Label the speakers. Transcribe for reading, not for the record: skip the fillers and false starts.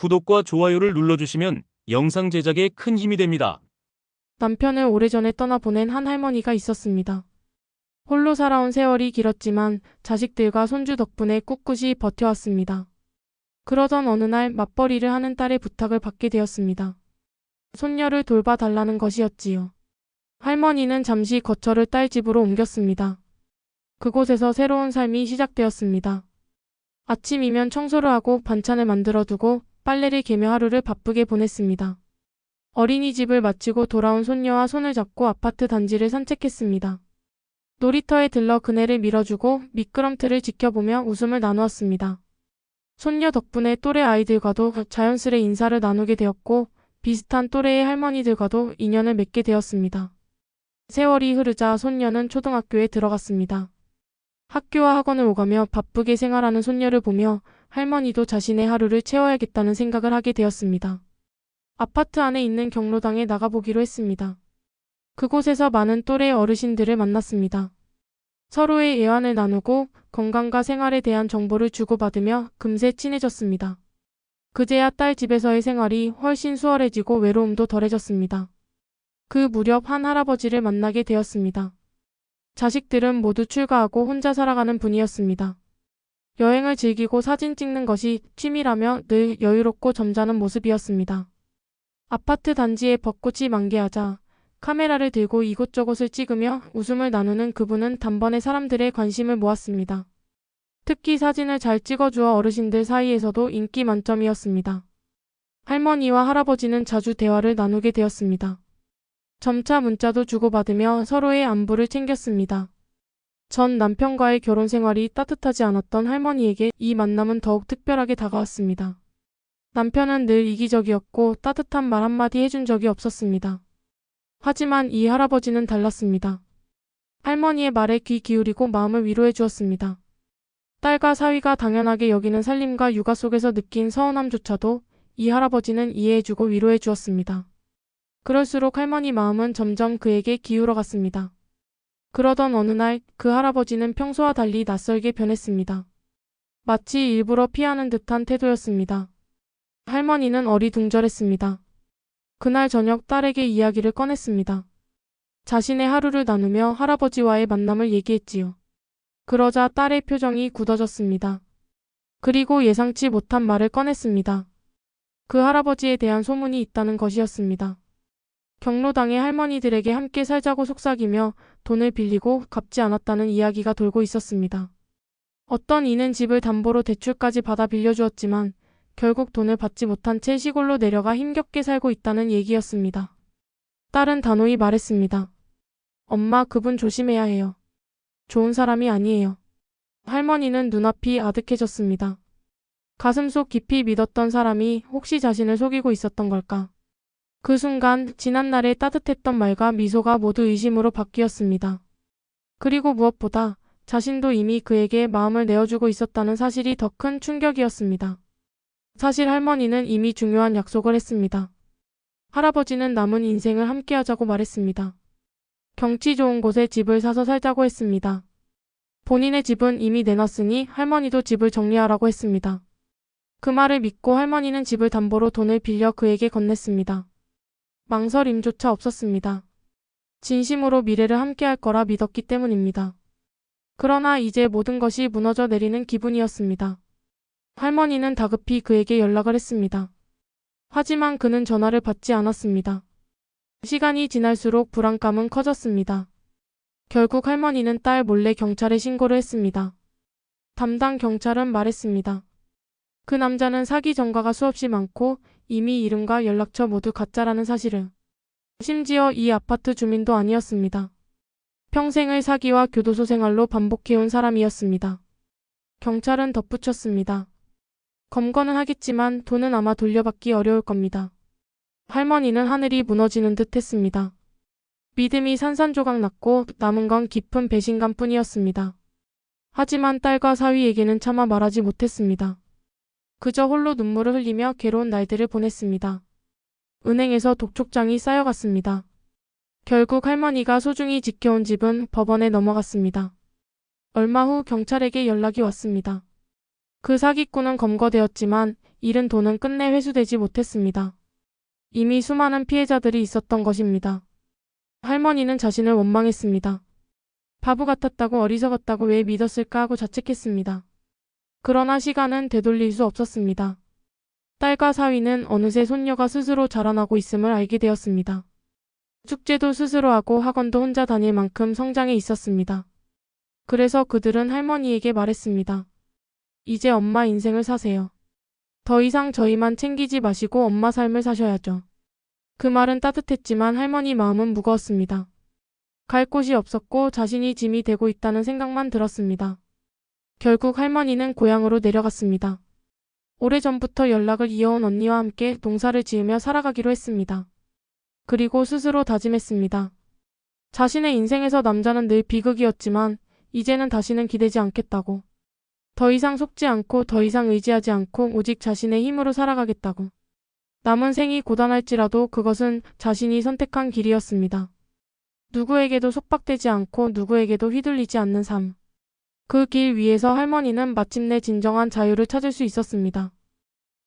Speaker 1: 구독과 좋아요를 눌러주시면 영상 제작에 큰 힘이 됩니다.
Speaker 2: 남편을 오래전에 떠나보낸 한 할머니가 있었습니다. 홀로 살아온 세월이 길었지만 자식들과 손주 덕분에 꿋꿋이 버텨왔습니다. 그러던 어느 날 맞벌이를 하는 딸의 부탁을 받게 되었습니다. 손녀를 돌봐달라는 것이었지요. 할머니는 잠시 거처를 딸 집으로 옮겼습니다. 그곳에서 새로운 삶이 시작되었습니다. 아침이면 청소를 하고 반찬을 만들어두고 빨래를 개며 하루를 바쁘게 보냈습니다. 어린이집을 마치고 돌아온 손녀와 손을 잡고 아파트 단지를 산책했습니다. 놀이터에 들러 그네를 밀어주고 미끄럼틀을 지켜보며 웃음을 나누었습니다. 손녀 덕분에 또래 아이들과도 자연스레 인사를 나누게 되었고 비슷한 또래의 할머니들과도 인연을 맺게 되었습니다. 세월이 흐르자 손녀는 초등학교에 들어갔습니다. 학교와 학원을 오가며 바쁘게 생활하는 손녀를 보며 할머니도 자신의 하루를 채워야겠다는 생각을 하게 되었습니다. 아파트 안에 있는 경로당에 나가보기로 했습니다. 그곳에서 많은 또래 어르신들을 만났습니다. 서로의 애환을 나누고 건강과 생활에 대한 정보를 주고받으며 금세 친해졌습니다. 그제야 딸 집에서의 생활이 훨씬 수월해지고 외로움도 덜해졌습니다. 그 무렵 한 할아버지를 만나게 되었습니다. 자식들은 모두 출가하고 혼자 살아가는 분이었습니다. 여행을 즐기고 사진 찍는 것이 취미라며 늘 여유롭고 점잖은 모습이었습니다. 아파트 단지에 벚꽃이 만개하자 카메라를 들고 이곳저곳을 찍으며 웃음을 나누는 그분은 단번에 사람들의 관심을 모았습니다. 특히 사진을 잘 찍어주어 어르신들 사이에서도 인기 만점이었습니다. 할머니와 할아버지는 자주 대화를 나누게 되었습니다. 점차 문자도 주고받으며 서로의 안부를 챙겼습니다. 전 남편과의 결혼 생활이 따뜻하지 않았던 할머니에게 이 만남은 더욱 특별하게 다가왔습니다. 남편은 늘 이기적이었고 따뜻한 말 한마디 해준 적이 없었습니다. 하지만 이 할아버지는 달랐습니다. 할머니의 말에 귀 기울이고 마음을 위로해 주었습니다. 딸과 사위가 당연하게 여기는 살림과 육아 속에서 느낀 서운함조차도 이 할아버지는 이해해주고 위로해 주었습니다. 그럴수록 할머니 마음은 점점 그에게 기울어 갔습니다. 그러던 어느 날 그 할아버지는 평소와 달리 낯설게 변했습니다. 마치 일부러 피하는 듯한 태도였습니다. 할머니는 어리둥절했습니다. 그날 저녁 딸에게 이야기를 꺼냈습니다. 자신의 하루를 나누며 할아버지와의 만남을 얘기했지요. 그러자 딸의 표정이 굳어졌습니다. 그리고 예상치 못한 말을 꺼냈습니다. 그 할아버지에 대한 소문이 있다는 것이었습니다. 경로당의 할머니들에게 함께 살자고 속삭이며 돈을 빌리고 갚지 않았다는 이야기가 돌고 있었습니다. 어떤 이는 집을 담보로 대출까지 받아 빌려주었지만 결국 돈을 받지 못한 채 시골로 내려가 힘겹게 살고 있다는 얘기였습니다. 딸은 단호히 말했습니다. 엄마, 그분 조심해야 해요. 좋은 사람이 아니에요. 할머니는 눈앞이 아득해졌습니다. 가슴속 깊이 믿었던 사람이 혹시 자신을 속이고 있었던 걸까? 그 순간 지난날의 따뜻했던 말과 미소가 모두 의심으로 바뀌었습니다. 그리고 무엇보다 자신도 이미 그에게 마음을 내어주고 있었다는 사실이 더 큰 충격이었습니다. 사실 할머니는 이미 중요한 약속을 했습니다. 할아버지는 남은 인생을 함께하자고 말했습니다. 경치 좋은 곳에 집을 사서 살자고 했습니다. 본인의 집은 이미 내놨으니 할머니도 집을 정리하라고 했습니다. 그 말을 믿고 할머니는 집을 담보로 돈을 빌려 그에게 건넸습니다. 망설임조차 없었습니다. 진심으로 미래를 함께할 거라 믿었기 때문입니다. 그러나 이제 모든 것이 무너져 내리는 기분이었습니다. 할머니는 다급히 그에게 연락을 했습니다. 하지만 그는 전화를 받지 않았습니다. 시간이 지날수록 불안감은 커졌습니다. 결국 할머니는 딸 몰래 경찰에 신고를 했습니다. 담당 경찰은 말했습니다. 그 남자는 사기 전과가 수없이 많고 이미 이름과 연락처 모두 가짜라는 사실을. 심지어 이 아파트 주민도 아니었습니다. 평생을 사기와 교도소 생활로 반복해온 사람이었습니다. 경찰은 덧붙였습니다. 검거는 하겠지만 돈은 아마 돌려받기 어려울 겁니다. 할머니는 하늘이 무너지는 듯 했습니다. 믿음이 산산조각 났고 남은 건 깊은 배신감뿐이었습니다. 하지만 딸과 사위에게는 차마 말하지 못했습니다. 그저 홀로 눈물을 흘리며 괴로운 날들을 보냈습니다. 은행에서 독촉장이 쌓여갔습니다. 결국 할머니가 소중히 지켜온 집은 법원에 넘어갔습니다. 얼마 후 경찰에게 연락이 왔습니다. 그 사기꾼은 검거되었지만 잃은 돈은 끝내 회수되지 못했습니다. 이미 수많은 피해자들이 있었던 것입니다. 할머니는 자신을 원망했습니다. 바보 같았다고 어리석었다고 왜 믿었을까 하고 자책했습니다. 그러나 시간은 되돌릴 수 없었습니다. 딸과 사위는 어느새 손녀가 스스로 자라나고 있음을 알게 되었습니다. 축제도 스스로 하고 학원도 혼자 다닐 만큼 성장해 있었습니다. 그래서 그들은 할머니에게 말했습니다. 이제 엄마 인생을 사세요. 더 이상 저희만 챙기지 마시고 엄마 삶을 사셔야죠. 그 말은 따뜻했지만 할머니 마음은 무거웠습니다. 갈 곳이 없었고 자신이 짐이 되고 있다는 생각만 들었습니다. 결국 할머니는 고향으로 내려갔습니다. 오래전부터 연락을 이어온 언니와 함께 농사를 지으며 살아가기로 했습니다. 그리고 스스로 다짐했습니다. 자신의 인생에서 남자는 늘 비극이었지만 이제는 다시는 기대지 않겠다고. 더 이상 속지 않고 더 이상 의지하지 않고 오직 자신의 힘으로 살아가겠다고. 남은 생이 고단할지라도 그것은 자신이 선택한 길이었습니다. 누구에게도 속박되지 않고 누구에게도 휘둘리지 않는 삶. 그 길 위에서 할머니는 마침내 진정한 자유를 찾을 수 있었습니다.